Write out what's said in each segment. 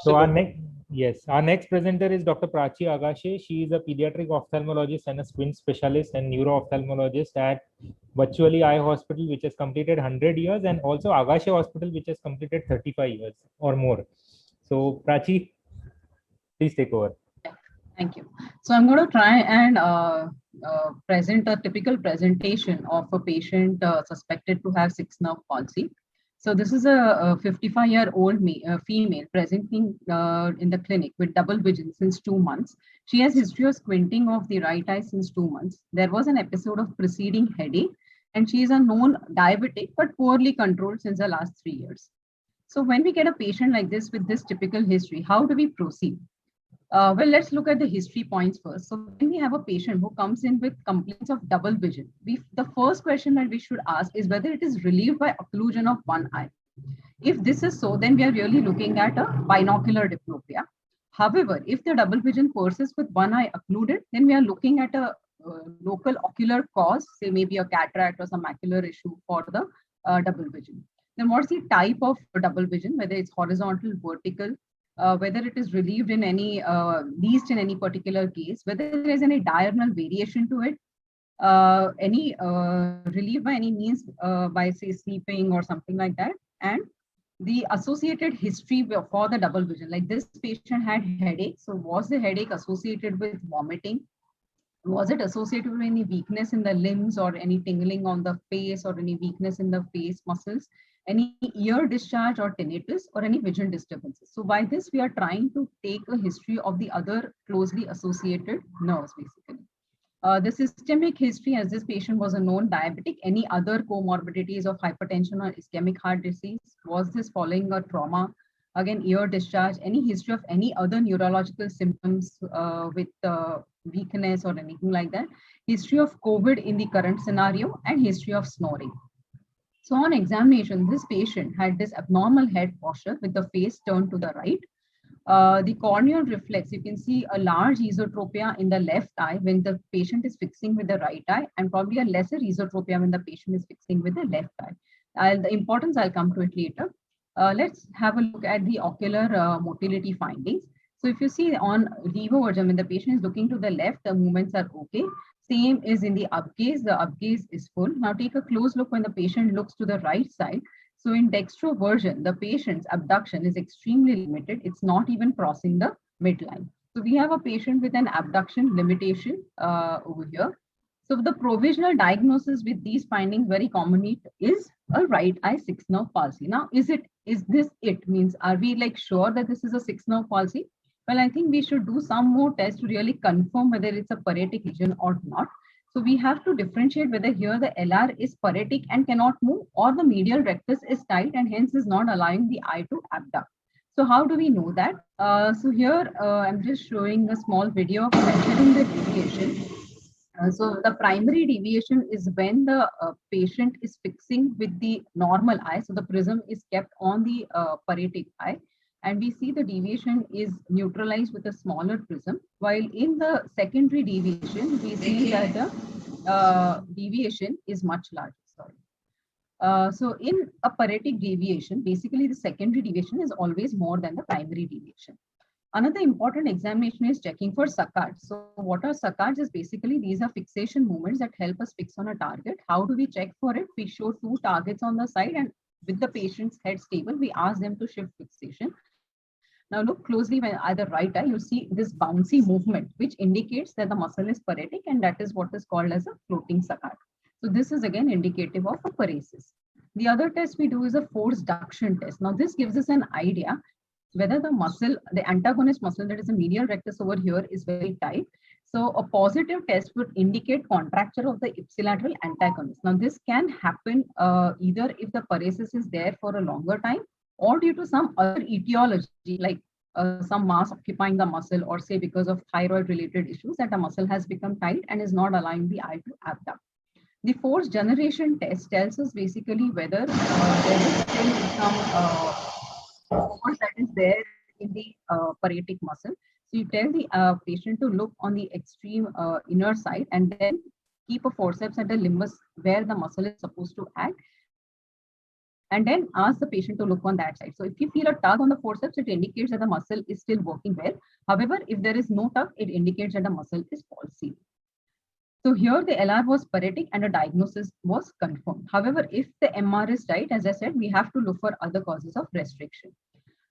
So our next presenter is Dr. Prachi Agashe. She is a pediatric ophthalmologist and a squint specialist and neuro-ophthalmologist at Virtually Eye Hospital, which has completed 100 years, and also Agashe Hospital, which has completed 35 years or more. So Prachi, please take over. Thank you. So I'm going to try and present a typical presentation of a patient suspected to have sixth nerve palsy. So this is a 55-year-old female presenting in the clinic with double vision since 2 months. She has history of squinting of the right eye since 2 months. There was an episode of preceding headache, and she is a known diabetic but poorly controlled since the last 3 years. So when we get a patient like this with this typical history, how do we proceed? Well, let's look at the history points first. So when we have a patient who comes in with complaints of double vision, the first question that we should ask is whether it is relieved by occlusion of one eye. If this is so, then we are really looking at a binocular diplopia. However, if the double vision persists with one eye occluded, then we are looking at a local ocular cause, say maybe a cataract or some macular issue for the double vision. Then what's the type of double vision, whether it's horizontal, vertical, whether it is relieved in any, least in any particular case, whether there is any diurnal variation to it, any relief by any means by say sleeping or something like that, and the associated history for the double vision. Like this patient had headache. So was the headache associated with vomiting? Was it associated with any weakness in the limbs or any tingling on the face or any weakness in the face muscles? Any ear discharge or tinnitus or any vision disturbances? So by this, we are trying to take a history of the other closely associated nerves, basically. The systemic history, as this patient was a known diabetic, any other comorbidities of hypertension or ischemic heart disease? Was this following a trauma? Again, ear discharge, any history of any other neurological symptoms with weakness or anything like that? History of COVID in the current scenario and history of snoring. So on examination, this patient had this abnormal head posture with the face turned to the right. The corneal reflex, you can see a large esotropia in the left eye when the patient is fixing with the right eye, and probably a lesser esotropia when the patient is fixing with the left eye. The importance, I'll come to it later. Let's have a look at the ocular motility findings. So if you see on levoversion, when the patient is looking to the left, the movements are okay. Same is in the up gaze is full. Now take a close look when the patient looks to the right side. So in dextroversion, the patient's abduction is extremely limited. It's not even crossing the midline. So we have a patient with an abduction limitation over here. So the provisional diagnosis with these findings very commonly is a right eye sixth nerve palsy. Now, is this it? Means, are we like sure that this is a sixth nerve palsy? Well, I think we should do some more tests to really confirm whether it's a paretic lesion or not. So we have to differentiate whether here the LR is paretic and cannot move, or the medial rectus is tight and hence is not allowing the eye to abduct. So how do we know that? So here I'm just showing a small video of measuring the deviation. So the primary deviation is when the patient is fixing with the normal eye. So the prism is kept on the paretic eye, and we see the deviation is neutralized with a smaller prism, while in the secondary deviation, we see that the deviation is much larger. Sorry. So in a paretic deviation, basically the secondary deviation is always more than the primary deviation. Another important examination is checking for saccades. So what are saccades is basically these are fixation movements that help us fix on a target. How do we check for it? We show two targets on the side, and with the patient's head stable, we ask them to shift fixation. Now look closely when either right eye, you see this bouncy movement, which indicates that the muscle is paretic, and that is what is called as a floating saccade. So this is again indicative of a paresis. The other test we do is a force duction test. Now this gives us an idea whether the muscle, the antagonist muscle, that is the medial rectus over here, is very tight. So a positive test would indicate contracture of the ipsilateral antagonist. Now this can happen either if the paresis is there for a longer time, or due to some other etiology, like some mass occupying the muscle, or say because of thyroid related issues that the muscle has become tight and is not allowing the eye to abduct. The force generation test tells us basically whether there is still some force that is there in the paretic muscle. So you tell the patient to look on the extreme inner side and then keep a forceps at the limbus where the muscle is supposed to act. and then ask the patient to look on that side. So if you feel a tug on the forceps, it indicates that the muscle is still working well. However, if there is no tug, it indicates that the muscle is palsied. So here the LR was paretic and a diagnosis was confirmed. However, if the MR is right, as I said, we have to look for other causes of restriction.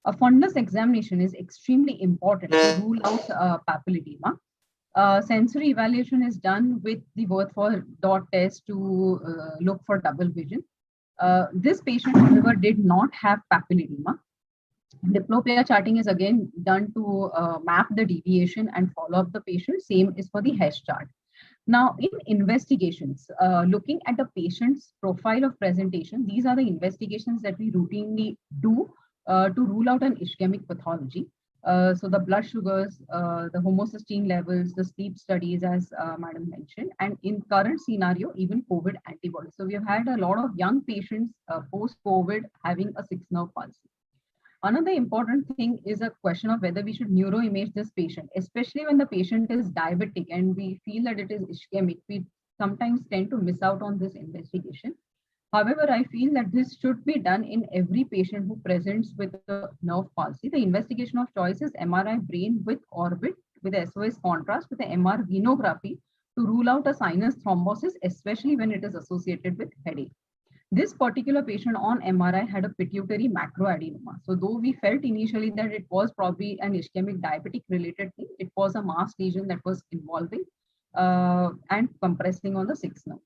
A fundus examination is extremely important to rule out papilledema. Sensory evaluation is done with the Worth dot test to look for double vision. This patient, however, did not have papilledema. Diplopia charting is again done to map the deviation and follow up the patient. Same is for the HESH chart. Now, in investigations, looking at the patient's profile of presentation, these are the investigations that we routinely do to rule out an ischemic pathology. So the blood sugars, the homocysteine levels, the sleep studies, as Madam mentioned, and in current scenario, even COVID antibodies. So we have had a lot of young patients post-COVID having a 6-nerve palsy. Another important thing is a question of whether we should neuroimage this patient, especially when the patient is diabetic and we feel that it is ischemic. We sometimes tend to miss out on this investigation. However, I feel that this should be done in every patient who presents with a nerve palsy. The investigation of choice is MRI brain with orbit with SOS contrast with the MR venography to rule out a sinus thrombosis, especially when it is associated with headache. This particular patient on MRI had a pituitary macroadenoma. So though we felt initially that it was probably an ischemic diabetic related thing, it was a mass lesion that was involving and compressing on the 6th nerve.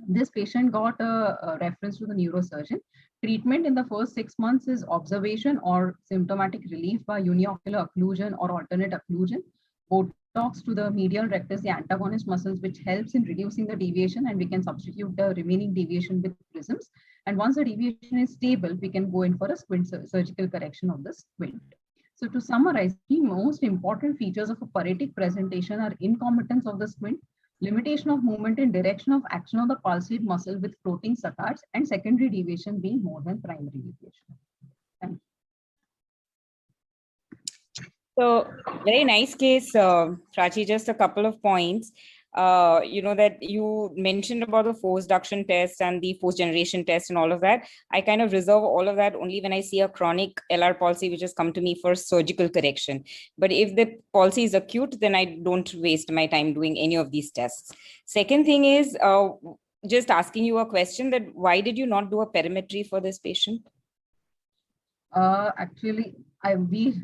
This patient got a reference to the neurosurgeon. Treatment in the first 6 months is observation or symptomatic relief by uniocular occlusion or alternate occlusion. Botox to the medial rectus, the antagonist muscles, which helps in reducing the deviation, and we can substitute the remaining deviation with prisms. And once the deviation is stable, we can go in for a squint surgical correction of the squint. So to summarize, the most important features of a paretic presentation are incompetence of the squint, limitation of movement in direction of action of the palsied muscle with floating saccades, and secondary deviation being more than primary deviation. Thank you. So very nice case, Prachi. Just a couple of points. That you mentioned about the force reduction test and the force generation test and all of that. I kind of reserve all of that only when I see a chronic LR palsy which has come to me for surgical correction. But if the palsy is acute, then I don't waste my time doing any of these tests. Second thing is just asking you a question, that why did you not do a perimetry for this patient? Actually, we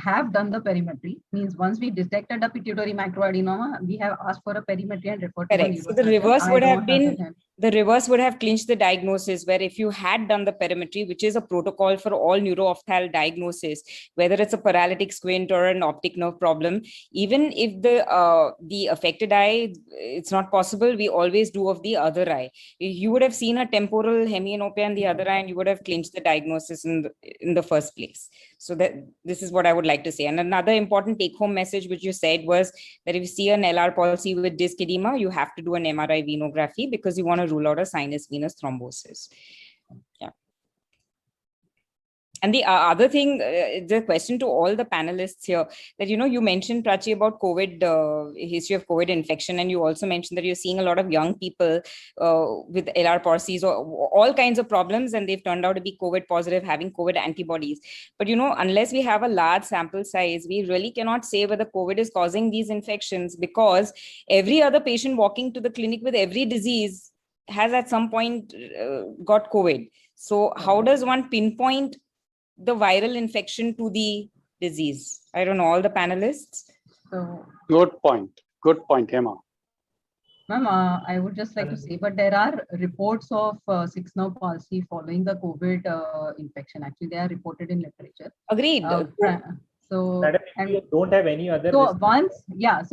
have done the perimetry. Means once we detected a pituitary macroadenoma, we have asked for a perimetry and referred to Correct. So the reverse would have been, the reverse would have clinched the diagnosis, where if you had done the perimetry, which is a protocol for all neuro-ophthalmic diagnosis, whether it's a paralytic squint or an optic nerve problem, even if the affected eye, it's not possible, we always do of the other eye. You would have seen a temporal hemianopia in the other eye, and you would have clinched the diagnosis in the first place. So that this is what I would like to say. And another important take-home message which you said was that if you see an LR palsy with disc edema, you have to do an MRI venography because you want to rule out a sinus venous thrombosis. Yeah. And the other thing, the question to all the panelists here, that, you mentioned, Prachi, about COVID, history of COVID infection. And you also mentioned that you're seeing a lot of young people with LR palsies or all kinds of problems, and they've turned out to be COVID positive, having COVID antibodies. But, unless we have a large sample size, we really cannot say whether COVID is causing these infections, because every other patient walking to the clinic with every disease has at some point got COVID. So how does one pinpoint the viral infection to the disease? I don't know, all the panelists. So, good point, Hema. Ma'am, I would just like to say, but there are reports of 6-nerve palsy following the COVID infection. Actually, they are reported in literature. Agreed. So, and we don't have any other. So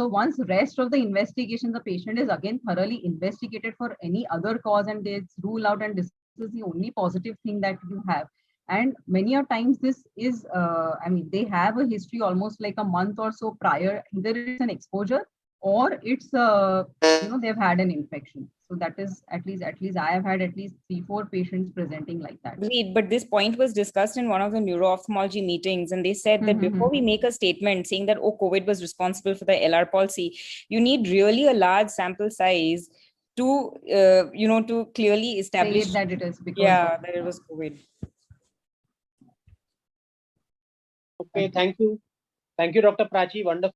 once rest of the investigation, the patient is again thoroughly investigated for any other cause, and it's ruled out, and this is the only positive thing that you have. And many a times this is, they have a history almost like a month or so prior. Either it's an exposure or it's, they've had an infection. So that is at least I have had at least 3-4 patients presenting like that. Agreed, but this point was discussed in one of the neuro-ophthalmology meetings, and they said that before we make a statement saying that, oh, COVID was responsible for the LR palsy, you need really a large sample size to, to clearly establish that it is because that of, it was COVID. Okay, thank you. Thank you, Dr. Prachi. Wonderful.